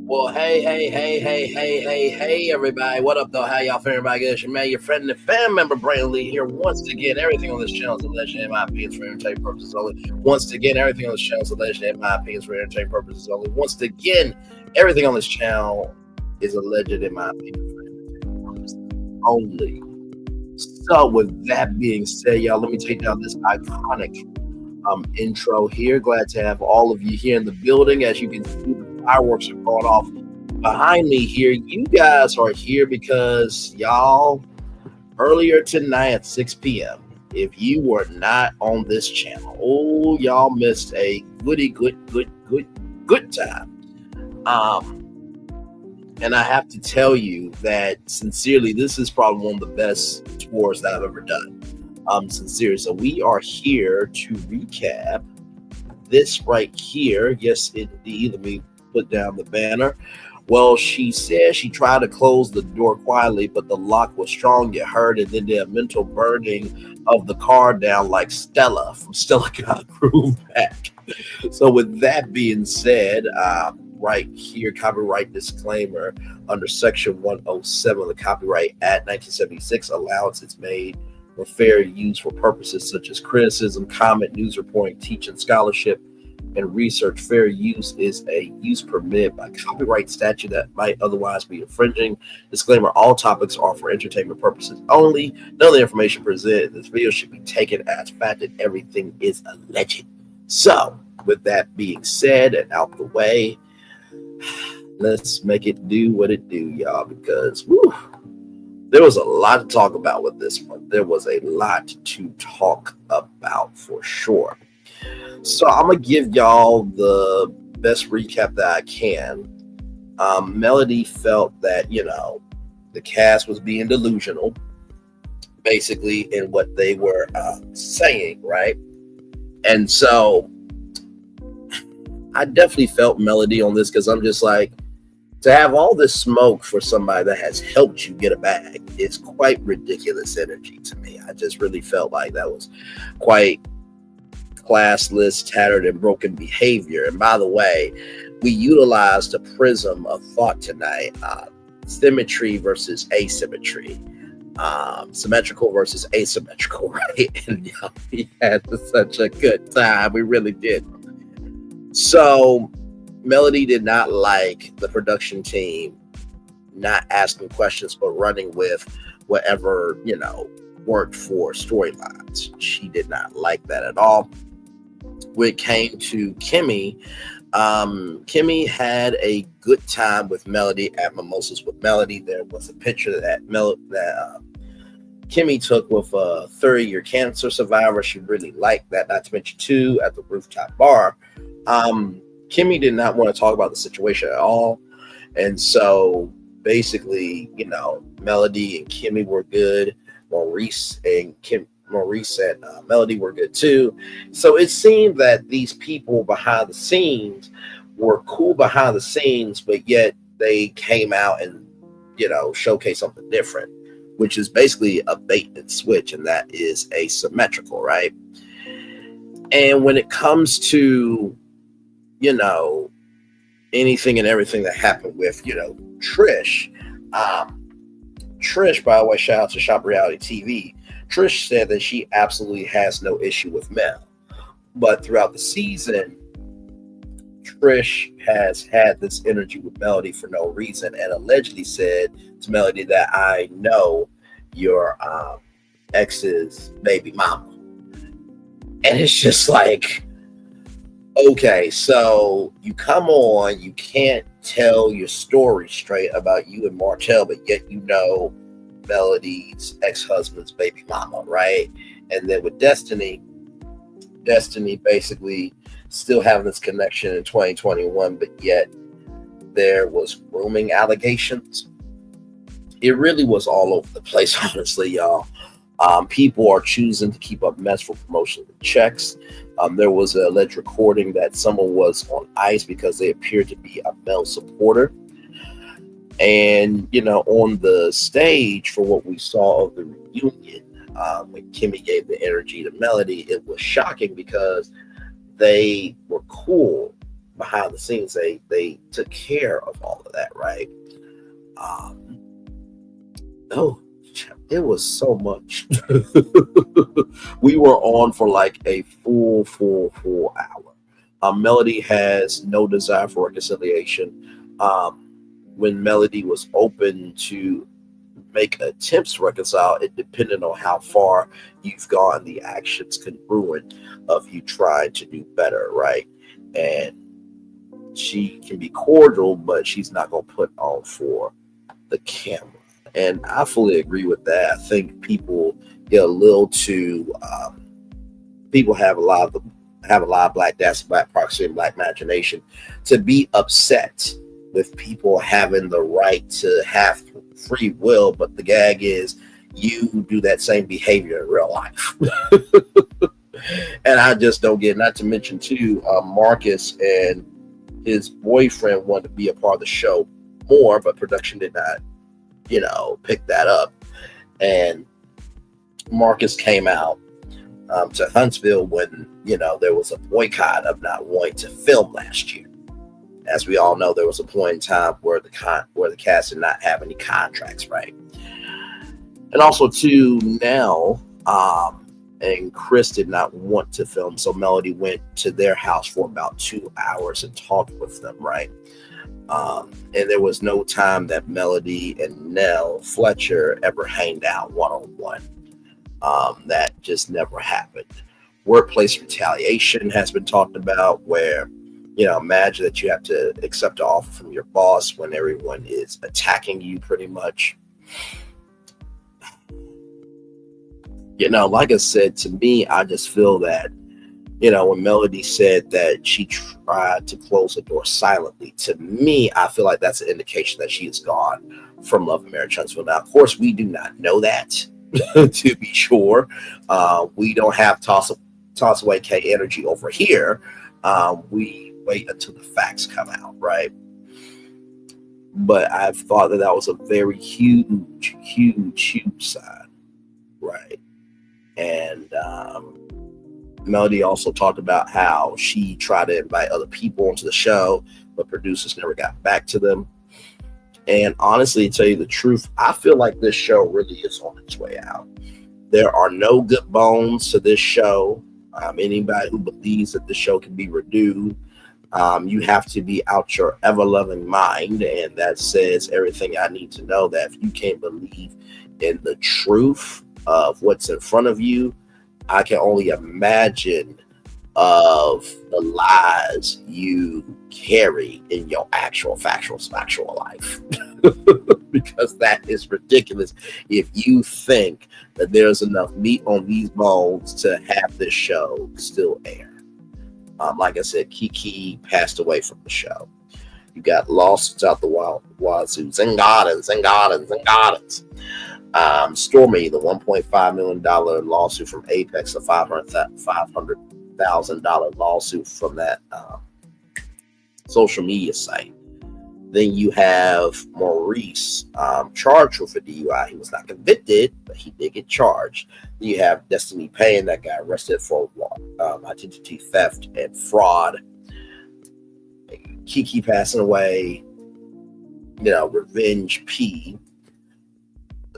Well, hey, everybody. What up, though? How y'all feeling? Everybody good? It's your man, your friend, and fan member, Brandon Lee here. Once again, everything on this channel is alleged in my opinions for entertainment purposes only. Once again, everything on this channel is alleged in my opinions for entertainment purposes only. Once again, everything on this channel is alleged in my opinions for entertainment purposes only. So, with that being said, y'all, let me take down this iconic intro here. Glad to have all of you here in the building. As you can see, the fireworks are going off behind me here. You guys are here because y'all earlier tonight at 6 p.m. If you were not on this channel, oh, y'all missed a good time. And I have to tell you that sincerely, this is probably one of the best tours that I've ever done. Sincere. So we are here to recap this right here. Yes, indeed. Let me put down the banner. Well, she said she tried to close the door quietly, but the lock was strong. You heard it. Then the mental burning of the car down like Stella from Stella got groove back. So with that being said, right here, copyright disclaimer under section 107 of the Copyright Act 1976, allowance is made for fair use for purposes such as criticism, comment, news reporting, teaching, scholarship, and research. Fair use is a use permitted by copyright statute that might otherwise be infringing. Disclaimer, all topics are for entertainment purposes only. None of the information presented in this video should be taken as fact, and everything is alleged. So, with that being said and out the way, let's make it do what it do, y'all, because there was a lot to talk about with this one. There was a lot to talk about for sure. So I'm going to give y'all the best recap that I can. Melody felt that, the cast was being delusional, basically, in what they were saying, right? And so I definitely felt Melody on this because I'm just like, to have all this smoke for somebody that has helped you get a bag is quite ridiculous energy to me. I just really felt like that was quite classless, tattered, and broken behavior. And by the way, we utilized a prism of thought tonight: symmetry versus asymmetry, symmetrical versus asymmetrical, right? And we had such a good time. We really did. So Melody did not like the production team not asking questions but running with whatever, worked for storylines. She did not like that at all. When it came to Kimmy, Kimmy had a good time with Melody at Mimosas with Melody. There was a picture that Kimmy took with a 30-year cancer survivor. She really liked that, not to mention too, at the rooftop bar. Kimmy did not want to talk about the situation at all. And so basically, Melody and Kimmy were good. Maurice and Melody were good too. So it seemed that these people behind the scenes were cool behind the scenes, but yet they came out and, showcase something different, which is basically a bait and switch, and that is asymmetrical, right? And when it comes to anything and everything that happened with, Trish. Trish, by the way, shout out to Shop Reality TV. Trish said that she absolutely has no issue with Mel. But throughout the season, Trish has had this energy with Melody for no reason and allegedly said to Melody that I know your ex's baby mama. And it's just like, okay, so you come on, you can't tell your story straight about you and Martell, but yet Melody's ex-husband's baby mama, right? And then with Destiny basically still having this connection in 2021, but yet there was grooming allegations. It really was all over the place, honestly, y'all. People are choosing to keep up mess for promotional checks. There was an alleged recording that someone was on ice because they appeared to be a male supporter. And, on the stage for what we saw of the reunion, when Kimmy gave the energy to Melody, it was shocking because they were cool. behind the scenes, they took care of all of that, right? Um, oh, it was so much. We were on for like a full hour. Melody has no desire for reconciliation. When Melody was open to make attempts to reconcile, it depended on how far you've gone. The actions congruent of you trying to do better, right? And she can be cordial, but she's not going to put on for the camera. And I fully agree with that. I think people get a little too. People have a lot of black that's black proxy and black imagination to be upset with people having the right to have free will, but the gag is you do that same behavior in real life. And I just don't get. Not to mention too, Marcus and his boyfriend wanted to be a part of the show more, but production did not, pick that up. And Marcus came out to Huntsville when there was a boycott of not wanting to film last year. As we all know, there was a point in time where the cast did not have any contracts, right? And also too now, and Chris did not want to film, so Melody went to their house for about 2 hours and talked with them, right? And there was no time that Melody and Nell Fletcher ever hanged out one-on-one. That just never happened. Workplace retaliation has been talked about, where imagine that you have to accept an offer from your boss when everyone is attacking you pretty much. Like I said, to me, I just feel that when Melody said that she tried to close the door silently, to me, I feel like that's an indication that she is gone from Love and Marriage Huntsville. Now, of course, we do not know that, to be sure. We don't have toss away K energy over here. We wait until the facts come out, right? But I've thought that was a very huge sign, right? And Melody also talked about how she tried to invite other people onto the show, but producers never got back to them. And honestly, to tell you the truth, I feel like this show really is on its way out. There are no good bones to this show. Anybody who believes that the show can be renewed, you have to be out your ever-loving mind, and that says everything I need to know, that if you can't believe in the truth of what's in front of you, I can only imagine of the lies you carry in your actual factual life. Because that is ridiculous if you think that there's enough meat on these bones to have this show still air. Like I said, Kiki passed away from the show. You got lawsuits out the wazoo. Zingardens. Stormy, the $1.5 million lawsuit from Apex, the $500,000 lawsuit from that social media site. Then you have Maurice, charged with a DUI. He was not convicted, but he did get charged. Then you have Destiny Payne, that got arrested for identity theft and fraud. Kiki passing away. Revenge P.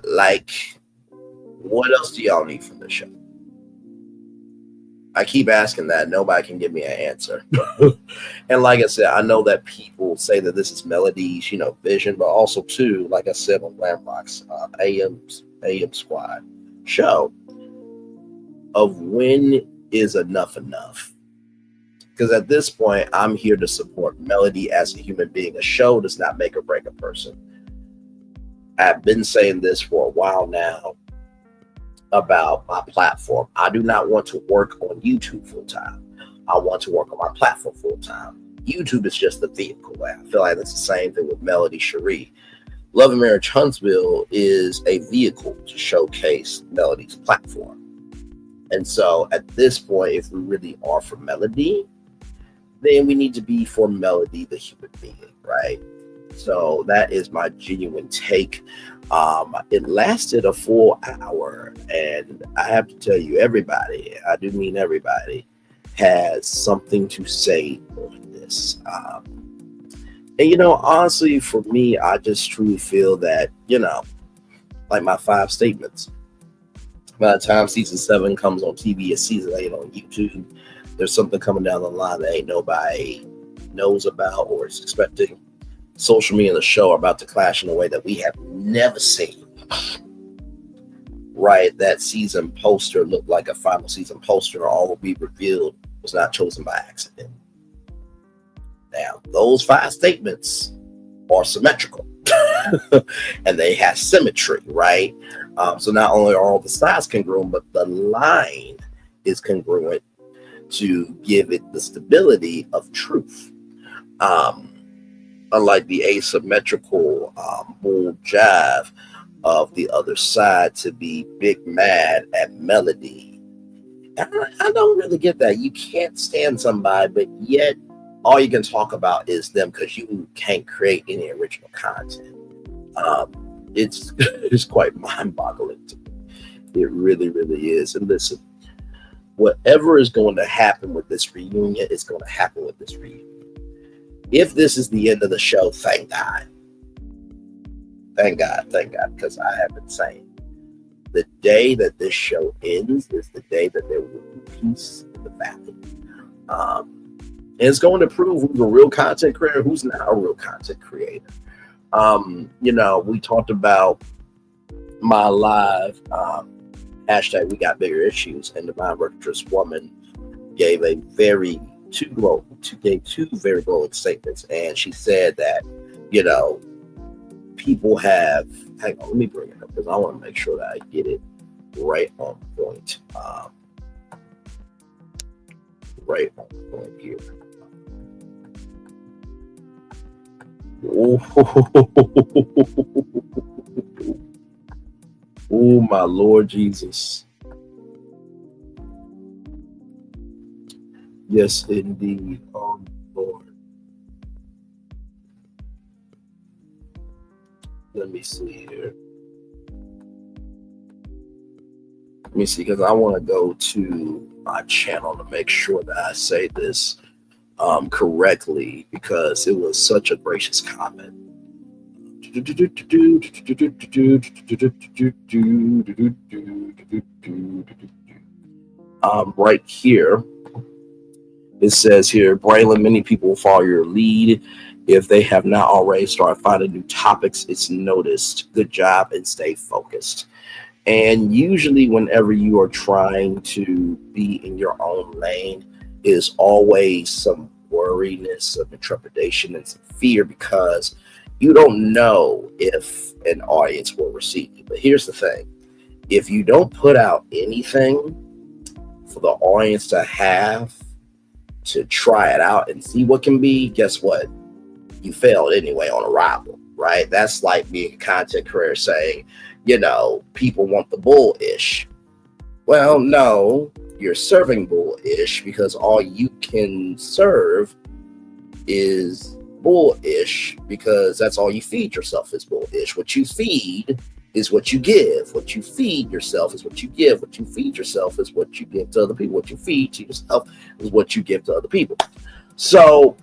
Like, what else do y'all need from the show? I keep asking that. Nobody can give me an answer. And like I said, I know that people say that this is Melody's, vision, but also too, like I said on Landmark's AM Squad show, of when is enough? Because at this point, I'm here to support Melody as a human being. A show does not make or break a person. I've been saying this for a while now about my platform. I do not want to work on YouTube full time. I want to work on my platform full time. YouTube is just the vehicle. I feel like that's the same thing with Melody Shari. Love and Marriage Huntsville is a vehicle to showcase Melody's platform. And so at this point, if we really are for Melody, then we need to be for Melody, the human being, right? So that is my genuine take. It lasted a full hour, and I have to tell you, everybody, I do mean everybody, has something to say on this. this. And honestly, for me, I just truly feel that like my 5 statements. By the time season 7 comes on TV, or season 8 on YouTube, there's something coming down the line that ain't nobody knows about or is expecting. Social media and the show are about to clash in a way that we have never seen. Right? That season poster looked like a final season poster. All will be revealed was not chosen by accident. Now, those 5 statements are symmetrical. And they have symmetry, right? So not only are all the sides congruent, but the line is congruent to give it the stability of truth. Unlike the asymmetrical bull jive of the other side to be big mad at melody. I don't really get that. You can't stand somebody, but yet all you can talk about is them because you can't create any original content. It's quite mind-boggling to me. It really, really is. And listen, whatever is going to happen with this reunion is going to happen with this reunion. If this is the end of the show, thank God. Thank God, because I have been saying the day that this show ends is the day that there will be peace in the valley. And it's going to prove who's a real content creator, who's not a real content creator. We talked about my live hashtag We Got Bigger Issues, and the Divine Virtuous Woman gave two very glowing statements, and she said that people have. Hang on, let me bring it up because I want to make sure that I get it right on point. Right on point here. Oh my Lord Jesus. Yes, indeed. Oh Lord. Let me see here. Let me see, because I want to go to my channel to make sure that I say this correctly, because it was such a gracious comment. Right here, it says here, Braylon, many people will follow your lead. If they have not already, start finding new topics. It's noticed. Good job and stay focused. And usually whenever you are trying to be in your own lane, is always some worriness, some trepidation, and some fear, because you don't know if an audience will receive you. But here's the thing. If you don't put out anything for the audience to have to try it out and see what can be, guess what? You failed anyway on arrival, right? That's like being a content creator saying, people want the bullish. Well, no, you're serving bullish because all you can serve is bullish, because that's all you feed yourself is bullish. What you feed is what you give. What you feed yourself is what you give. What you feed yourself is what you give to other people. What you feed to yourself is what you give to other people. So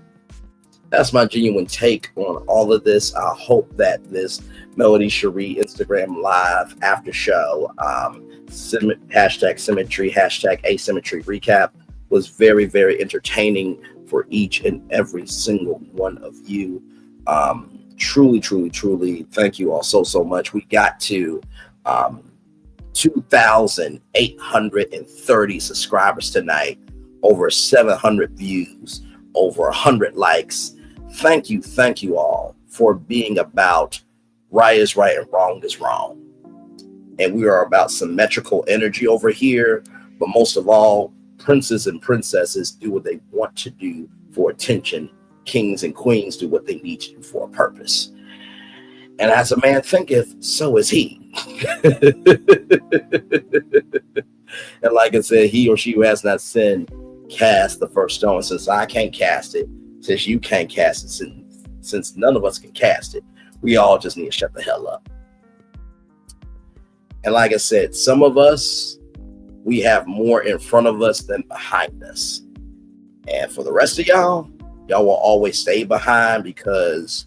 that's my genuine take on all of this. I hope that this Melody Shari Instagram live after show, hashtag symmetry, hashtag asymmetry recap, was very, very entertaining for each and every single one of you. Truly, truly, truly, thank you all so much. We got to 2,830 subscribers tonight, over 700 views, over 100 likes. Thank you all for being about right is right and wrong is wrong. And we are about symmetrical energy over here, but most of all, princes and princesses do what they want to do for attention. Kings and queens do what they need to do for a purpose. And as a man thinketh, so is he. And like I said, he or she who has not sinned, cast the first stone. Since I can't cast it, since you can't cast it, since none of us can cast it, we all just need to shut the hell up. And like I said, some of us, we have more in front of us than behind us. And for the rest of y'all, y'all will always stay behind because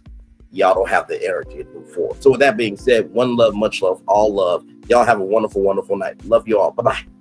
y'all don't have the energy to move forward. So with that being said, one love, much love, all love. Y'all have a wonderful, wonderful night. Love you all. Bye-bye.